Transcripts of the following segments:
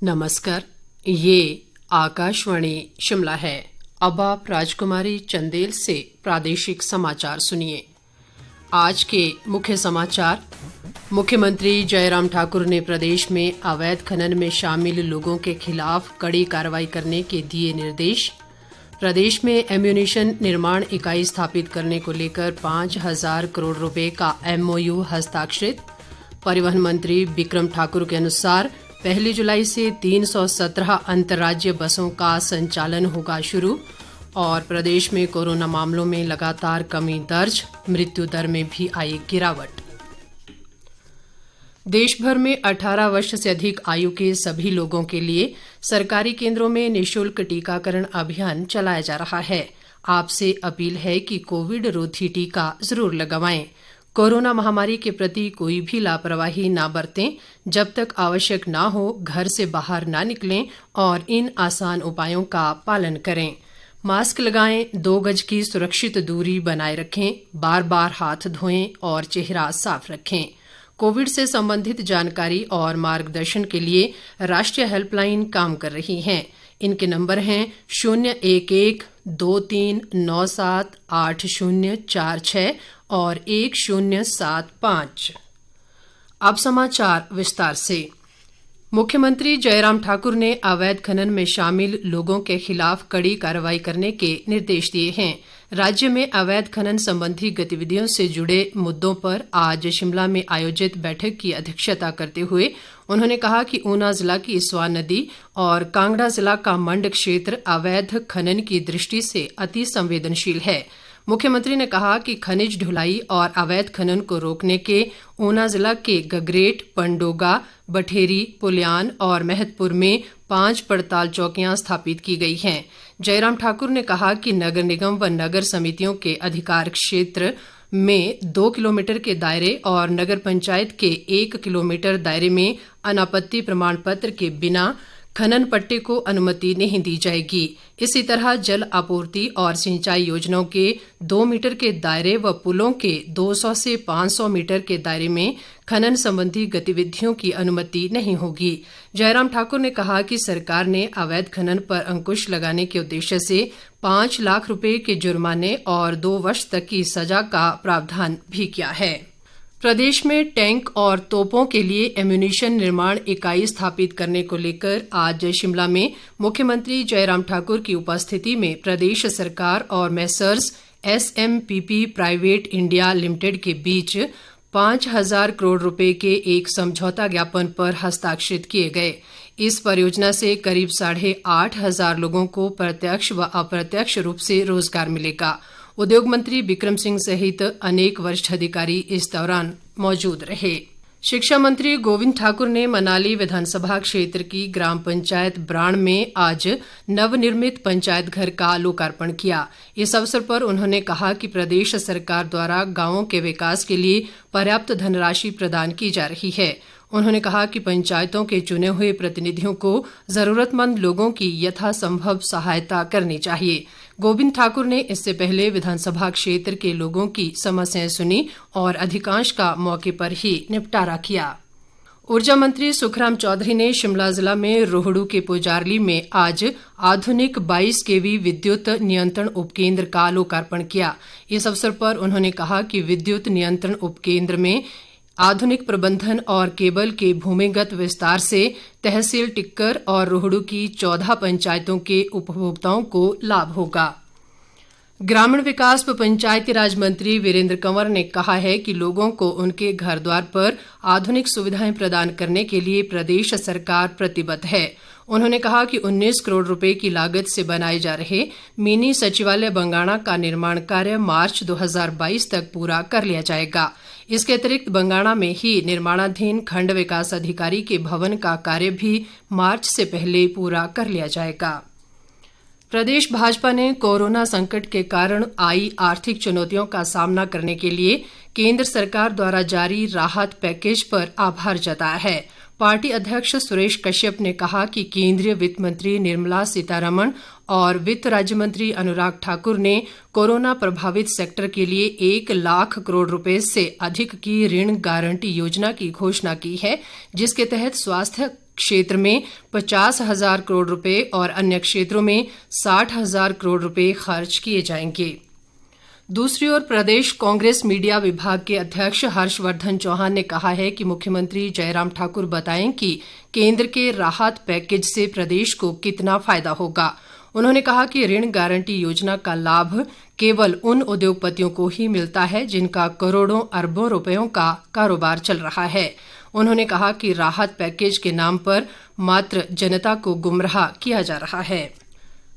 नमस्कार, ये आकाशवाणी शिमला है। अब आप राजकुमारी चंदेल से प्रादेशिक समाचार सुनिए। आज के मुख्य समाचार। मुख्यमंत्री जयराम ठाकुर ने प्रदेश में अवैध खनन में शामिल लोगों के खिलाफ कड़ी कार्रवाई करने के दिए निर्देश। प्रदेश में एम्यूनिशन निर्माण इकाई स्थापित करने को लेकर 5,000 करोड़ रुपए का MOU हस्ताक्षरित। परिवहन मंत्री बिक्रम ठाकुर के अनुसार 1 जुलाई से 317 अंतर्राज्य बसों का संचालन होगा शुरू। और प्रदेश में कोरोना मामलों में लगातार कमी दर्ज, मृत्यु दर में भी आई गिरावट। देश भर में 18 वर्ष से अधिक आयु के सभी लोगों के लिए सरकारी केंद्रों में निःशुल्क टीकाकरण अभियान चलाया जा रहा है। आपसे अपील है कि कोविड रोधी टीका जरूर लगवाएं। कोरोना महामारी के प्रति कोई भी लापरवाही ना बरतें। जब तक आवश्यक ना हो घर से बाहर ना निकलें और इन आसान उपायों का पालन करें। मास्क लगाएं, 2 गज की सुरक्षित दूरी बनाए रखें, बार बार हाथ धोएं और चेहरा साफ रखें। कोविड से संबंधित जानकारी और मार्गदर्शन के लिए राष्ट्रीय हेल्पलाइन काम कर रही हैं। इनके नंबर हैं 011-2397-8046 और 1075। अब समाचार विस्तार से। मुख्यमंत्री जयराम ठाकुर ने अवैध खनन में शामिल लोगों के खिलाफ कड़ी कार्रवाई करने के निर्देश दिए हैं। राज्य में अवैध खनन संबंधी गतिविधियों से जुड़े मुद्दों पर आज शिमला में आयोजित बैठक की अध्यक्षता करते हुए उन्होंने कहा कि ऊना जिला की स्वां नदी और कांगड़ा जिला का मंड क्षेत्र अवैध खनन की दृष्टि से अति संवेदनशील है। मुख्यमंत्री ने कहा कि खनिज ढुलाई और अवैध खनन को रोकने के ऊना जिला के गगरेट, पंडोगा, बठेरी, पुलियान और महतपुर में 5 पड़ताल चौकियां स्थापित की गई हैं। जयराम ठाकुर ने कहा कि नगर निगम व नगर समितियों के अधिकार क्षेत्र में 2 किलोमीटर के दायरे और नगर पंचायत के 1 किलोमीटर दायरे में अनापत्ति प्रमाण पत्र के बिना खनन पट्टे को अनुमति नहीं दी जाएगी। इसी तरह जल आपूर्ति और सिंचाई योजनाओं के 2 मीटर के दायरे व पुलों के 200 से 500 मीटर के दायरे में खनन संबंधी गतिविधियों की अनुमति नहीं होगी। जयराम ठाकुर ने कहा कि सरकार ने अवैध खनन पर अंकुश लगाने के उद्देश्य से 5 लाख रुपए के जुर्माने और 2 वर्ष तक की सजा का प्रावधान भी किया है। प्रदेश में टैंक और तोपों के लिए एम्यूनिशन निर्माण इकाई स्थापित करने को लेकर आज शिमला में मुख्यमंत्री जयराम ठाकुर की उपस्थिति में प्रदेश सरकार और Messrs SMPP private India limited के बीच 5,000 करोड़ रुपए के एक समझौता ज्ञापन पर हस्ताक्षरित किए गए। इस परियोजना से करीब 8,500 लोगों को प्रत्यक्ष व अप्रत्यक्ष रूप से रोजगार मिलेगा। उद्योग मंत्री बिक्रम सिंह सहित अनेक वरिष्ठ अधिकारी इस दौरान मौजूद रहे। शिक्षा मंत्री गोविंद ठाकुर ने मनाली विधानसभा क्षेत्र की ग्राम पंचायत ब्राण में आज नवनिर्मित पंचायत घर का लोकार्पण किया। इस अवसर पर उन्होंने कहा कि प्रदेश सरकार द्वारा गांवों के विकास के लिए पर्याप्त धनराशि प्रदान की जा रही है। उन्होंने कहा कि पंचायतों के चुने हुए प्रतिनिधियों को जरूरतमंद लोगों की यथासंभव सहायता करनी चाहिए। गोविंद ठाकुर ने इससे पहले विधानसभा क्षेत्र के लोगों की समस्याएं सुनी और अधिकांश का मौके पर ही निपटारा किया। ऊर्जा मंत्री सुखराम चौधरी ने शिमला जिला में रोहडू के पुजारली में आज आधुनिक 22 kV विद्युत नियंत्रण उपकेंद्र का लोकार्पण किया। इस अवसर पर उन्होंने कहा कि विद्युत नियंत्रण उपकेंद्र में आधुनिक प्रबंधन और केबल के भूमिगत विस्तार से तहसील टिक्कर और रोहडू की 14 पंचायतों के उपभोक्ताओं को लाभ होगा। ग्रामीण विकास व पंचायती राज मंत्री वीरेंद्र कंवर ने कहा है कि लोगों को उनके घर द्वार पर आधुनिक सुविधाएं प्रदान करने के लिए प्रदेश सरकार प्रतिबद्ध है। उन्होंने कहा कि 19 करोड़ रुपए की लागत से बनाए जा रहे मिनी सचिवालय बंगाणा का निर्माण कार्य मार्च 2022 तक पूरा कर लिया जाएगा। इसके अतिरिक्त बंगाणा में ही निर्माणाधीन खंड विकास अधिकारी के भवन का कार्य भी मार्च से पहले पूरा कर लिया जाएगा। प्रदेश भाजपा ने कोरोना संकट के कारण आई आर्थिक चुनौतियों का सामना करने के लिए केंद्र सरकार द्वारा जारी राहत पैकेज पर आभार जताया है। पार्टी अध्यक्ष सुरेश कश्यप ने कहा कि केंद्रीय वित्त मंत्री निर्मला सीतारमण और वित्त राज्य मंत्री अनुराग ठाकुर ने कोरोना प्रभावित सेक्टर के लिए 1 लाख करोड़ रुपए से अधिक की ऋण गारंटी योजना की घोषणा की है, जिसके तहत स्वास्थ्य क्षेत्र में 50,000 करोड़ रुपए और अन्य क्षेत्रों में 60,000 करोड़ रुपए खर्च किए जाएंगे। दूसरी ओर प्रदेश कांग्रेस मीडिया विभाग के अध्यक्ष हर्षवर्धन चौहान ने कहा है कि मुख्यमंत्री जयराम ठाकुर बताएं कि केंद्र के राहत पैकेज से प्रदेश को कितना फायदा होगा। उन्होंने कहा कि ऋण गारंटी योजना का लाभ केवल उन उद्योगपतियों को ही मिलता है जिनका करोड़ों अरबों रुपयों का कारोबार चल रहा है। उन्होंने कहा कि राहत पैकेज के नाम पर मात्र जनता को गुमराह किया जा रहा है।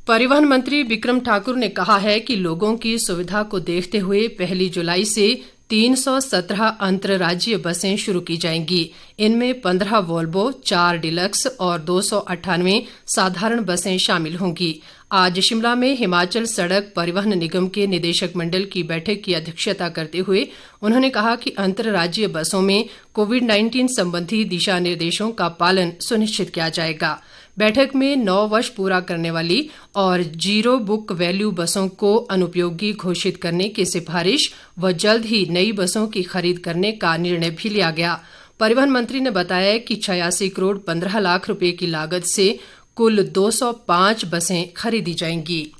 परिवहन मंत्री बिक्रम ठाकुर ने कहा है कि लोगों की सुविधा को देखते हुए 1 जुलाई से 317 अंतर्राज्यीय बसें शुरू की जाएंगी। इनमें 15 वोल्वो, 4 डिलक्स और 298 साधारण बसें शामिल होंगी। आज शिमला में हिमाचल सड़क परिवहन निगम के निदेशक मंडल की बैठक की अध्यक्षता करते हुए उन्होंने कहा कि अंतर्राज्यीय बसों में कोविड-19 संबंधी दिशा निर्देशों का पालन सुनिश्चित किया जाएगा। बैठक में 9 वर्ष पूरा करने वाली और जीरो बुक वैल्यू बसों को अनुपयोगी घोषित करने की सिफारिश व जल्द ही नई बसों की खरीद करने का निर्णय भी लिया गया। परिवहन मंत्री ने बताया कि 86 करोड़ 15 लाख रुपए की लागत से कुल 205 बसें खरीदी जाएंगी।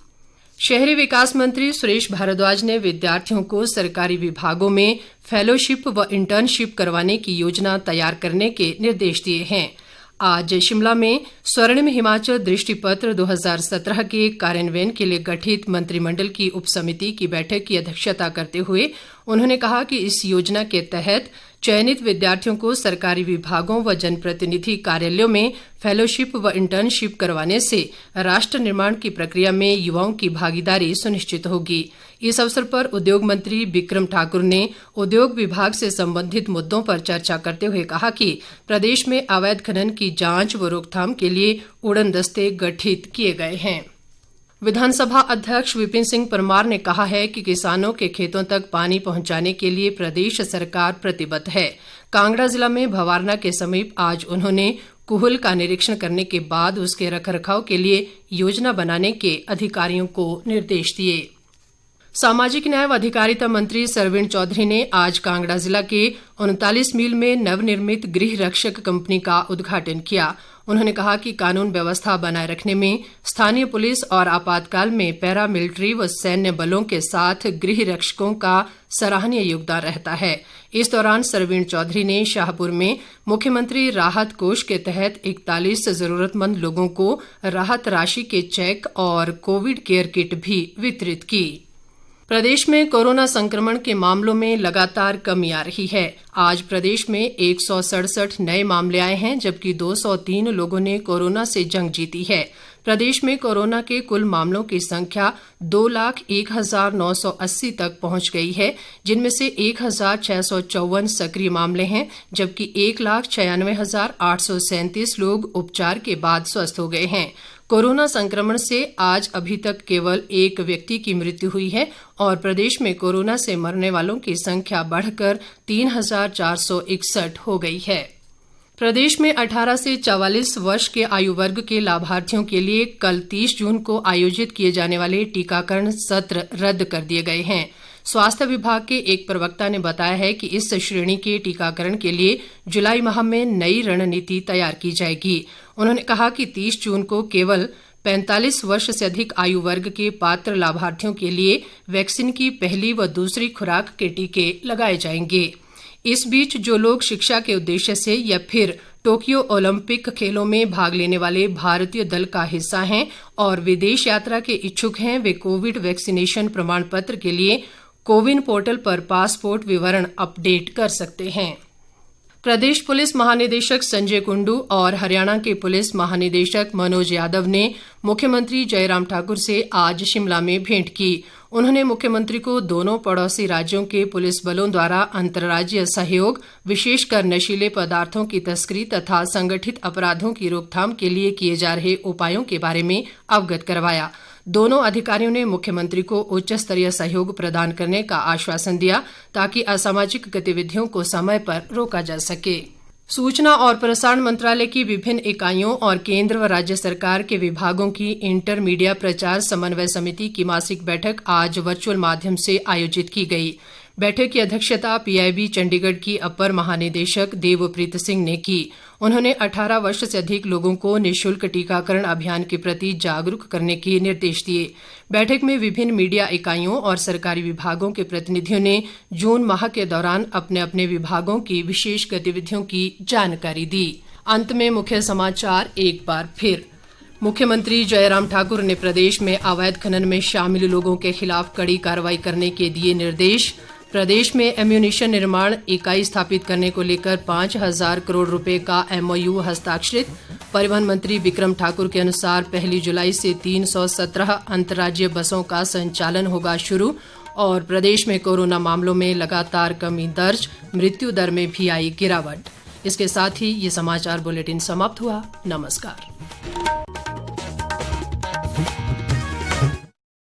शहरी विकास मंत्री सुरेश भारद्वाज ने विद्यार्थियों को सरकारी विभागों में फेलोशिप व इंटर्नशिप करवाने की योजना तैयार करने के निर्देश दिए हैं। आज शिमला में स्वर्णिम हिमाचल दृष्टिपत्र 2017 के कार्यान्वयन के लिए गठित मंत्रिमंडल की उपसमिति की बैठक की अध्यक्षता करते हुए उन्होंने कहा कि इस योजना के तहत चयनित विद्यार्थियों को सरकारी विभागों व जनप्रतिनिधि कार्यालयों में फेलोशिप व इंटर्नशिप करवाने से राष्ट्र निर्माण की प्रक्रिया में युवाओं की भागीदारी सुनिश्चित होगी। इस अवसर पर उद्योग मंत्री बिक्रम ठाकुर ने उद्योग विभाग से संबंधित मुद्दों पर चर्चा करते हुए कहा कि प्रदेश में अवैध खनन की जांच व रोकथाम के लिए उड़न दस्ते गठित किए गए हैं। विधानसभा अध्यक्ष विपिन सिंह परमार ने कहा है कि किसानों के खेतों तक पानी पहुंचाने के लिए प्रदेश सरकार प्रतिबद्ध है। कांगड़ा जिला में भवारना के समीप आज उन्होंने कुहल का निरीक्षण करने के बाद उसके रखरखाव के लिए योजना बनाने के अधिकारियों को निर्देश दिए। सामाजिक न्याय व अधिकारिता मंत्री सरवीण चौधरी ने आज कांगड़ा जिला के 39 मील में नवनिर्मित गृह रक्षक कंपनी का उद्घाटन किया। उन्होंने कहा कि कानून व्यवस्था बनाए रखने में स्थानीय पुलिस और आपातकाल में पैरा मिलिट्री व सैन्य बलों के साथ गृह रक्षकों का सराहनीय योगदान रहता है। इस दौरान सरवीण चौधरी ने शाहपुर में मुख्यमंत्री राहत कोष के तहत 41 जरूरतमंद लोगों को राहत राशि के चेक और कोविड केयर किट भी वितरित की। प्रदेश में कोरोना संक्रमण के मामलों में लगातार कमी आ रही है। आज प्रदेश में 167 नए मामले आए हैं, जबकि 203 लोगों ने कोरोना से जंग जीती है। प्रदेश में कोरोना के कुल मामलों की संख्या 2,01,980 तक पहुंच गई है, जिनमें से 1,654 सक्रिय मामले हैं, जबकि 1,96,837 लोग उपचार के बाद स्वस्थ हो गए हैं। कोरोना संक्रमण से आज अभी तक केवल एक व्यक्ति की मृत्यु हुई है और प्रदेश में कोरोना से मरने वालों की संख्या बढ़कर 3,461 हो गई है। प्रदेश में 18 से 44 वर्ष के आयु वर्ग के लाभार्थियों के लिए कल 30 जून को आयोजित किए जाने वाले टीकाकरण सत्र रद्द कर दिए गए हैं। स्वास्थ्य विभाग के एक प्रवक्ता ने बताया है कि इस श्रेणी के टीकाकरण के लिए जुलाई माह में नई रणनीति तैयार की जाएगी। उन्होंने कहा कि 30 जून को केवल 45 वर्ष से अधिक आयु वर्ग के पात्र लाभार्थियों के लिए वैक्सीन की पहली व दूसरी खुराक के टीके लगाए जाएंगे। इस बीच जो लोग शिक्षा के उद्देश्य से या फिर टोक्यो ओलंपिक खेलों में भाग लेने वाले भारतीय दल का हिस्सा हैं और विदेश यात्रा के इच्छुक हैं, वे कोविड वैक्सीनेशन प्रमाण पत्र के लिए कोविन पोर्टल पर पासपोर्ट विवरण अपडेट कर सकते हैं। प्रदेश पुलिस महानिदेशक संजय कुंडू और हरियाणा के पुलिस महानिदेशक मनोज यादव ने मुख्यमंत्री जयराम ठाकुर से आज शिमला में भेंट की। उन्होंने मुख्यमंत्री को दोनों पड़ोसी राज्यों के पुलिस बलों द्वारा अंतर्राज्यीय सहयोग, विशेषकर नशीले पदार्थों की तस्करी तथा संगठित अपराधों की रोकथाम के लिए किए जा रहे उपायों के बारे में अवगत करवाया। दोनों अधिकारियों ने मुख्यमंत्री को उच्च स्तरीय सहयोग प्रदान करने का आश्वासन दिया ताकि असामाजिक गतिविधियों को समय पर रोका जा सके। सूचना और प्रसारण मंत्रालय की विभिन्न इकाइयों और केंद्र व राज्य सरकार के विभागों की इंटर मीडिया प्रचार समन्वय समिति की मासिक बैठक आज वर्चुअल माध्यम से आयोजित की गई। बैठक की अध्यक्षता पीआईबी चंडीगढ़ की अपर महानिदेशक देवप्रीत सिंह ने की। उन्होंने 18 वर्ष से अधिक लोगों को निःशुल्क टीकाकरण अभियान के प्रति जागरूक करने के निर्देश दिए। बैठक में विभिन्न मीडिया इकाइयों और सरकारी विभागों के प्रतिनिधियों ने जून माह के दौरान अपने अपने विभागों की विशेष गतिविधियों की जानकारी दी। अंत में मुख्य समाचार एक बार फिर। मुख्यमंत्री जयराम ठाकुर ने प्रदेश में अवैध खनन में शामिल लोगों के खिलाफ कड़ी कार्रवाई करने के दिए निर्देश। प्रदेश में एम्यूनिशन निर्माण इकाई स्थापित करने को लेकर 5,000 करोड़ रुपए का MOU हस्ताक्षरित। परिवहन मंत्री बिक्रम ठाकुर के अनुसार 1 जुलाई से 317 अंतर्राज्यीय बसों का संचालन होगा शुरू। और प्रदेश में कोरोना मामलों में लगातार कमी दर्ज, मृत्यु दर में भी आई गिरावट। इसके साथ ही ये समाचार बुलेटिन समाप्त हुआ। नमस्कार।